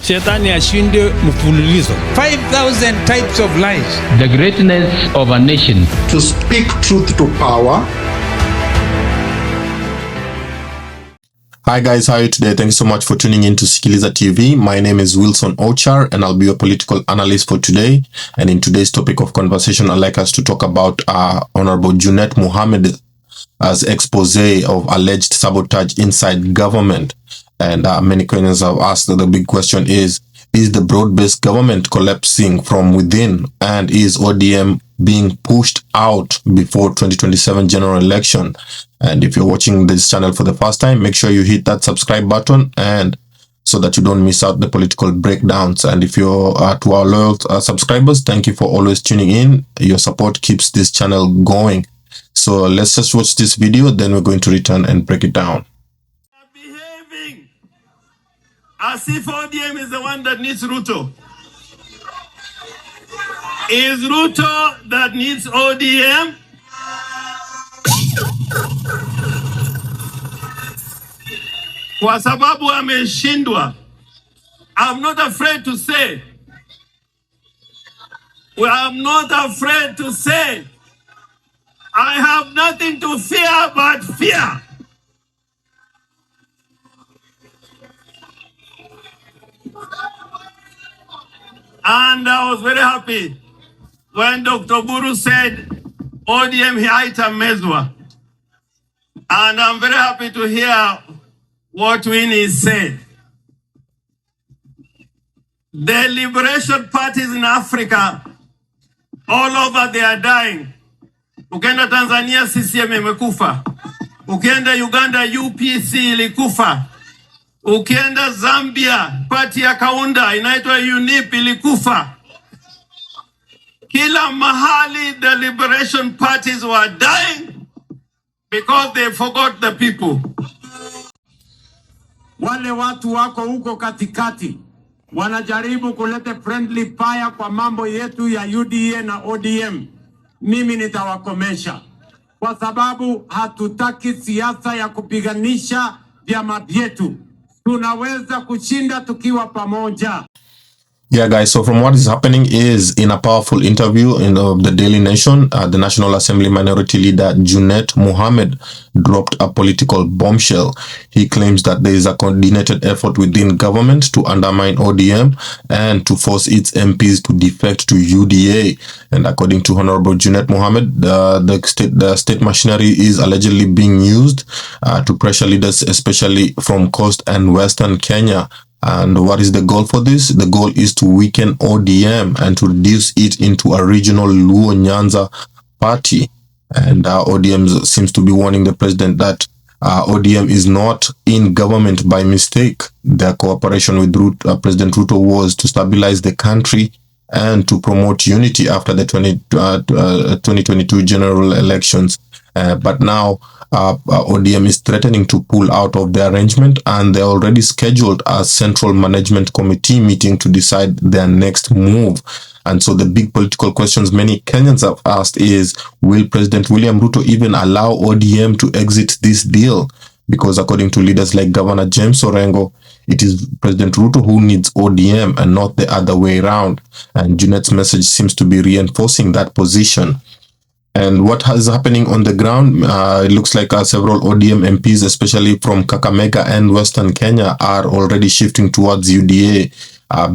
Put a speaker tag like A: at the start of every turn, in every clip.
A: Shetani ashinde mfululizo. 5,000 types of lies.
B: The greatness of a nation.
C: To speak truth to power.
D: Hi guys, how are you today? Thank you so much for tuning in to Sikiliza TV. My name is Wilson Ochar and I'll be your political analyst for today. And in today's topic of conversation, I'd like us to talk about Honorable Junet Mohamed's expose of alleged sabotage inside government. And many Kenyans have asked the big question is the broad-based government collapsing from within? And is ODM being pushed out before 2027 general election? And if you're watching this channel for the first time, make sure you hit that subscribe button and so that you don't miss out the political breakdowns. And if you're to our loyal subscribers, thank you for always tuning in. Your support keeps this channel going. So let's just watch this video, then we're going to return and break it down.
E: Behaving as if ODM is the one that needs Ruto. Is Ruto that needs ODM? Kwa sababu ameshindwa. I'm not afraid to say. I'm not afraid to say. I have nothing to fear but fear. And I was very happy when Dr. Buru said ODM haitamezwa. And I'm very happy to hear what Winnie said. The liberation parties in Africa, all over, they are dying. Ukienda Tanzania, CCM imekufa. Ukienda Uganda, UPC ilikufa. Ukienda Zambia, party ya Kaunda inaitwa UNIP ilikufa. Kila mahali the liberation parties were dying because they forgot the people.
F: Wale watu wako huko katikati wanajaribu kuleta friendly fire kwa mambo yetu ya UDA na ODM. Mimi nitawakomesha kwa sababu hatutaki siasa ya kupiganisha vyama vyetu. Tunaweza kushinda tukiwa pamoja.
D: Yeah, guys, so from what is happening is in a powerful interview in the Daily Nation, the National Assembly Minority Leader Junet Mohamed dropped a political bombshell. He claims that there is a coordinated effort within government to undermine ODM and to force its MPs to defect to UDA. And according to Honorable Junet Mohamed, the state machinery is allegedly being used to pressure leaders, especially from Coast and Western Kenya. And what is the goal for this? The goal is to weaken ODM and to reduce it into a regional Luo-Nyanza party. And ODM seems to be warning the president that ODM is not in government by mistake. Their cooperation with President Ruto was to stabilize the country and to promote unity after the 2022 general elections. But now ODM is threatening to pull out of the arrangement, and they already scheduled a central management committee meeting to decide their next move. And so the big political questions many Kenyans have asked is, will President William Ruto even allow ODM to exit this deal? Because according to leaders like Governor James Orengo, it is President Ruto who needs ODM and not the other way around. And Junet's message seems to be reinforcing that position. And what is happening on the ground, it looks like several ODM MPs, especially from Kakamega and Western Kenya, are already shifting towards UDA.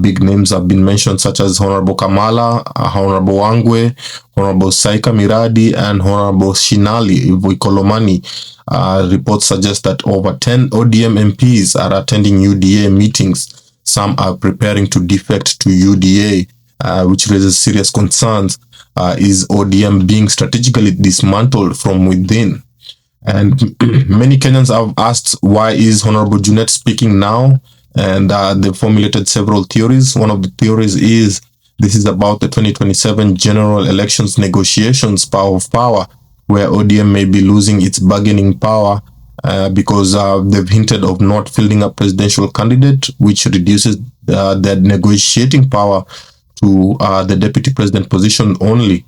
D: Big names have been mentioned, such as Honorable Kamala, Honorable Wangwe, Honorable Saika Miradi, and Honorable Shinali Ivoikolomani. Reports suggest that over 10 ODM MPs are attending UDA meetings. Some are preparing to defect to UDA, which raises serious concerns. Is ODM being strategically dismantled from within? And many Kenyans have asked, why is Honorable Junet speaking now? And they formulated several theories. One of the theories is this is about the 2027 general elections negotiations, power of power, where ODM may be losing its bargaining power because they've hinted of not fielding a presidential candidate, which reduces their negotiating power to the deputy president position only.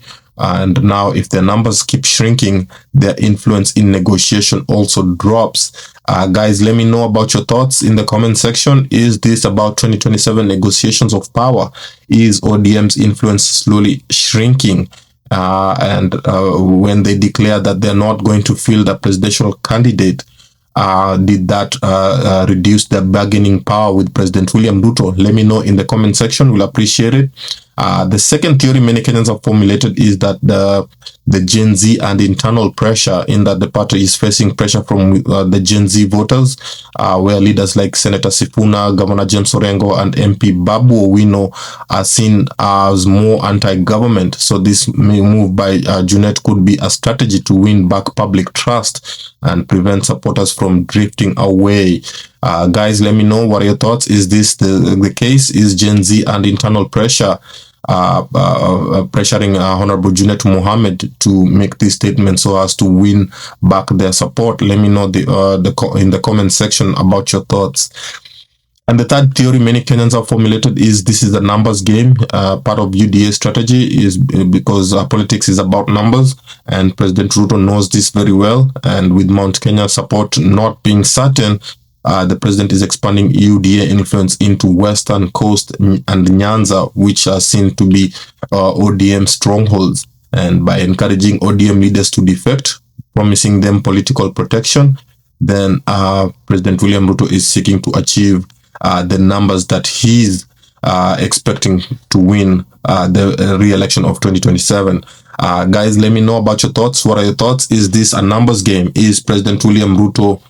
D: And now if their numbers keep shrinking, their influence in negotiation also drops. Guys, let me know about your thoughts in the comment section. Is this about 2027 negotiations of power? Is ODM's influence slowly shrinking? And when they declare that they're not going to field a presidential candidate, did that reduce their bargaining power with President William Ruto? Let me know in the comment section. We'll appreciate it. The second theory many Kenyans have formulated is that the Gen Z and internal pressure, in that the party is facing pressure from the Gen Z voters, where leaders like Senator Sifuna, Governor James Orengo, and MP Babu Owino are seen as more anti-government. So this move by Junet could be a strategy to win back public trust and prevent supporters from drifting away. Guys, let me know what are your thoughts. Is this the case? Is Gen Z and internal pressure pressuring Honorable Junet Mohamed to make this statement so as to win back their support? Let me know in the comment section about your thoughts. And the third theory many Kenyans have formulated is this is a numbers game. Part of UDA strategy is because politics is about numbers, and President Ruto knows this very well. And with Mount Kenya support not being certain, the president is expanding UDA influence into Western Coast and Nyanza, which are seen to be ODM strongholds. And by encouraging ODM leaders to defect, promising them political protection, then President William Ruto is seeking to achieve the numbers that he's expecting to win the re-election of 2027. Guys, let me know about your thoughts. What are your thoughts? Is this a numbers game? Is President William Ruto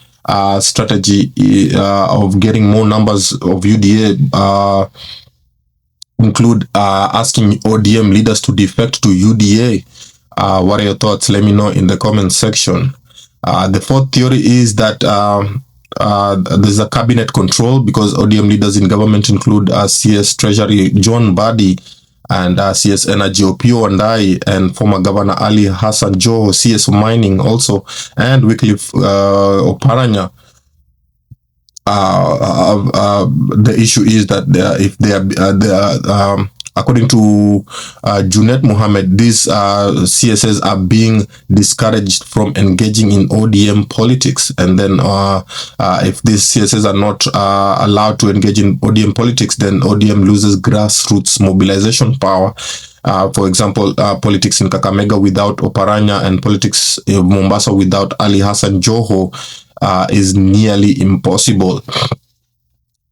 D: strategy of getting more numbers of UDA include asking ODM leaders to defect to UDA? What are your thoughts? Let me know in the comment section. The fourth theory is that there's a cabinet control, because ODM leaders in government include CS Treasury John Badi and CS Energy Opio Andai, and former Governor Ali Hassan Joho, CS Mining also, and Wycliffe Oparanya. The issue is that if they are according to Junet Mohamed, these CSs are being discouraged from engaging in ODM politics. And then if these CSs are not allowed to engage in ODM politics, then ODM loses grassroots mobilization power. For example, politics in Kakamega without Oparanya and politics in Mombasa without Ali Hassan Joho is nearly impossible.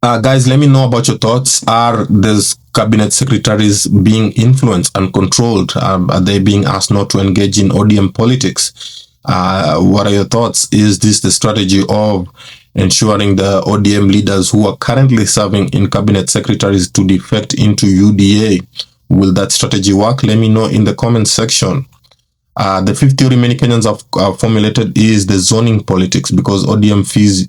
D: Guys, let me know about your thoughts. Are these cabinet secretaries being influenced and controlled? Are they being asked not to engage in ODM politics? What are your thoughts? Is this the strategy of ensuring the ODM leaders who are currently serving in cabinet secretaries to defect into UDA? Will that strategy work? Let me know in the comment section. The fifth theory many Kenyans have formulated is the zoning politics, because ODM fears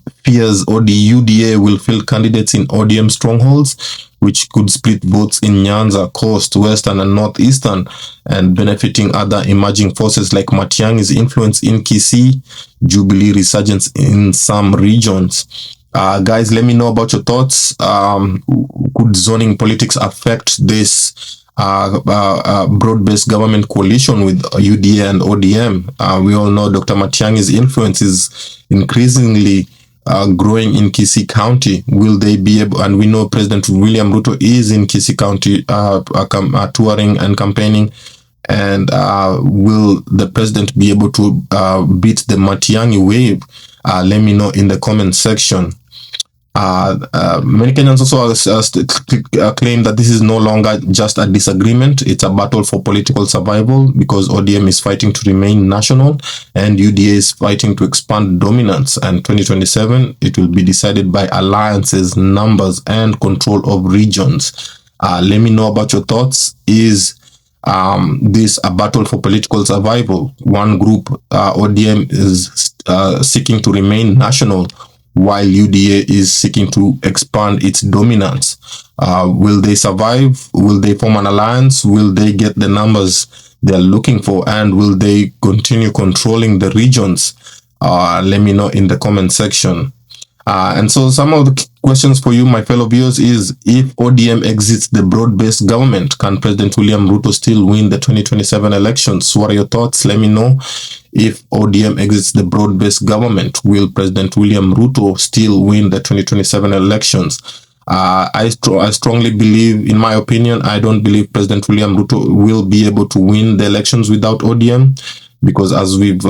D: UDA will field candidates in ODM strongholds, which could split votes in Nyanza, Coast, Western, and Northeastern, and benefiting other emerging forces like Matiang'i's influence in Kisii, Jubilee resurgence in some regions. Guys, let me know about your thoughts. Could zoning politics affect this broad-based government coalition with UDA and ODM? We all know Dr. Matiang'i's influence is increasingly growing in Kisii County. Will they be able, and we know President William Ruto is in Kisii County touring and campaigning, and will the president be able to beat the Matiang'i wave? Let me know in the comment section. Many Kenyans also claim that this is no longer just a disagreement, it's a battle for political survival, because ODM is fighting to remain national and UDA is fighting to expand dominance, and 2027 it will be decided by alliances, numbers, and control of regions. Let me know about your thoughts. Is this a battle for political survival? One group, ODM, is seeking to remain national, while UDA is seeking to expand its dominance. Will they survive? Will they form an alliance? Will they get the numbers they're looking for? And will they continue controlling the regions? Let me know in the comment section. And so some of the questions for you, my fellow viewers, is if ODM exits the broad-based government, can President William Ruto still win the 2027 elections? What are your thoughts? Let me know. If ODM exits the broad-based government, will President William Ruto still win the 2027 elections? I strongly believe, in my opinion, I don't believe President William Ruto will be able to win the elections without ODM. Because as we've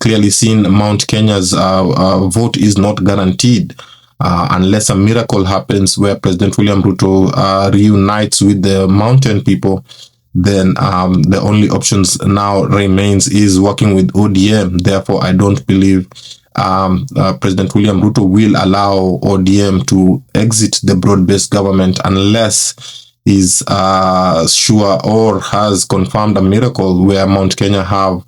D: clearly seen, Mount Kenya's vote is not guaranteed unless a miracle happens where President William Ruto reunites with the mountain people. Then the only options now remains is working with ODM. Therefore, I don't believe President William Ruto will allow ODM to exit the broad-based government unless is sure or has confirmed a miracle where Mount Kenya have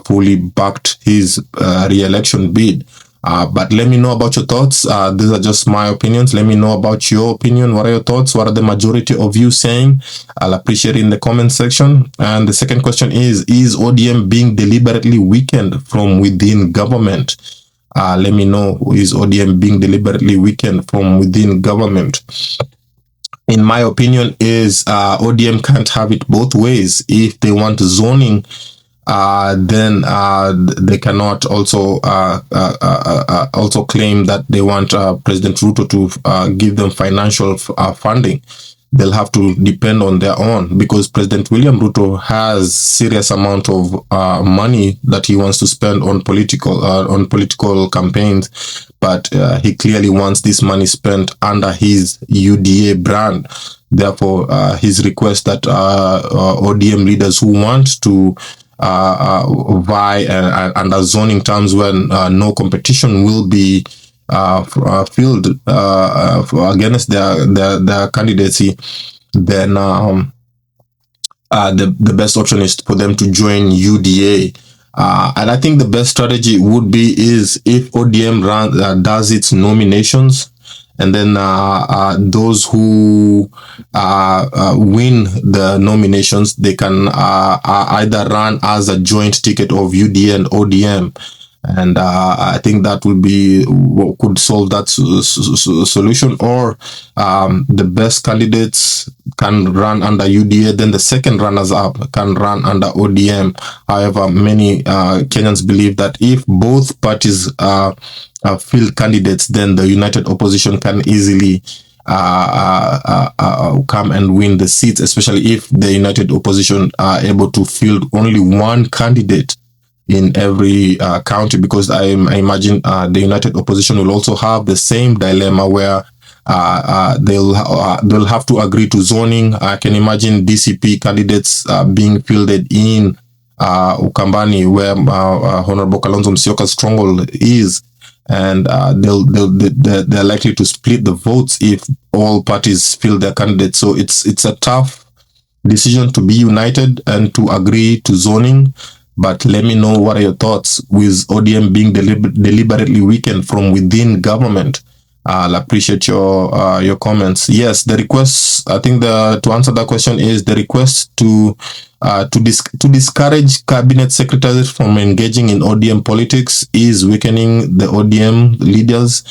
D: fully backed his re-election bid. But let me know about your thoughts. These are just my opinions. Let me know about your opinion. What are your thoughts? What are the majority of you saying? I'll appreciate it in the comment section. And the second question is ODM being deliberately weakened from within government? Let me know, is ODM being deliberately weakened from within government? In my opinion, is ODM can't have it both ways. If they want zoning, then they cannot also claim that they want President Ruto to give them financial funding. They'll have to depend on their own, because President William Ruto has serious amount of money that he wants to spend on political campaigns, but he clearly wants this money spent under his UDA brand. Therefore, his request that ODM leaders who want to vie under zoning terms when no competition will be filled against their candidacy, then the best option is for them to join UDA. And I think the best strategy would be is if ODM does its nominations, and then those who win the nominations, they can either run as a joint ticket of UDA and ODM. And I think that would be what could solve that solution. Or the best candidates can run under UDA, then the second runners up can run under ODM. However, many Kenyans believe that if both parties field candidates, then the united opposition can easily come and win the seats, especially if the united opposition are able to field only one candidate in every county, because I imagine the united opposition will also have the same dilemma where they'll have to agree to zoning. I can imagine DCP candidates being fielded in Ukambani, where Honorable Kalonzo Musyoka's stronghold is, and they're likely to split the votes if all parties field their candidates. So it's a tough decision to be united and to agree to zoning. But let me know, what are your thoughts with ODM being deliberately weakened from within government? I'll appreciate your comments. Yes, the request, I think to answer that question is the request to discourage cabinet secretaries from engaging in ODM politics is weakening the ODM leaders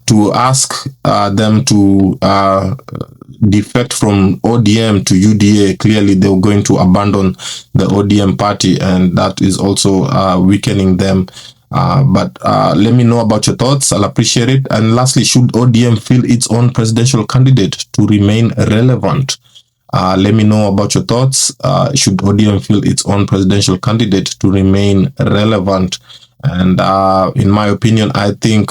D: to ask them to defect from ODM to UDA. Clearly they're going to abandon the ODM party, and that is also weakening them. But let me know about your thoughts. I'll appreciate it. And lastly, should ODM field its own presidential candidate to remain relevant? Let me know about your thoughts. Should ODM field its own presidential candidate to remain relevant? And in my opinion, I think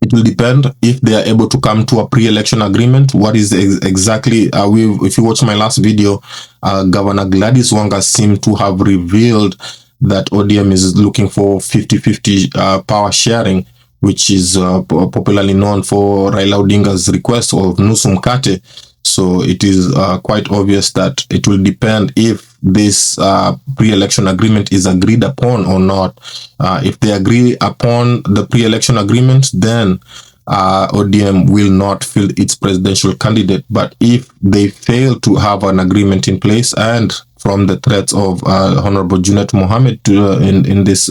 D: it will depend if they are able to come to a pre-election agreement. What is exactly, if you watch my last video, Governor Gladys Wanga seemed to have revealed that ODM is looking for 50-50 power sharing, which is popularly known for Raila Odinga's request of nusu mkate. So it is quite obvious that it will depend if this pre-election agreement is agreed upon or not. If they agree upon the pre-election agreement, then ODM will not field its presidential candidate. But if they fail to have an agreement in place, and from the threats of Honorable Junet Mohamed in this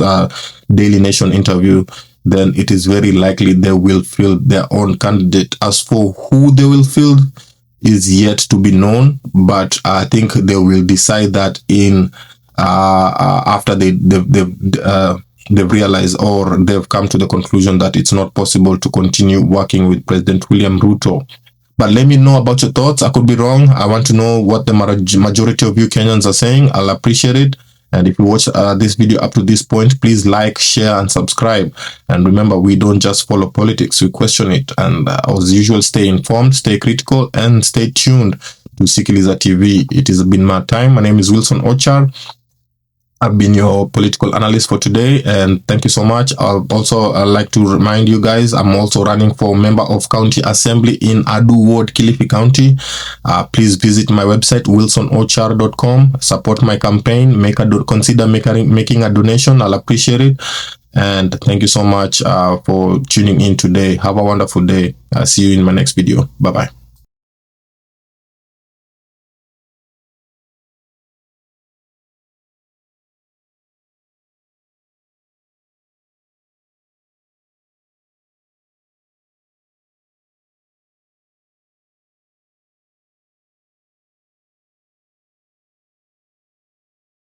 D: Daily Nation interview, then it is very likely they will field their own candidate. As for who they will field is yet to be known, but I think they will decide that in after they've realized or they've come to the conclusion that it's not possible to continue working with President William Ruto. But let me know about your thoughts. I could be wrong. I want to know what the majority of you Kenyans are saying. I'll appreciate it. And if you watch this video up to this point, please like, share, and subscribe. And remember, we don't just follow politics, we question it. And as usual, stay informed, stay critical, and stay tuned to Sikiliza TV. It has been my time. My name is Wilson Ochar. I've been your political analyst for today, and thank you so much. I'll also like to remind you guys, I'm also running for member of county assembly in Adu Ward, Kilifi County. Please visit my website, wilsonochar.com. Support my campaign. Consider making a donation. I'll appreciate it. And thank you so much for tuning in today. Have a wonderful day. I'll see you in my next video. Bye-bye.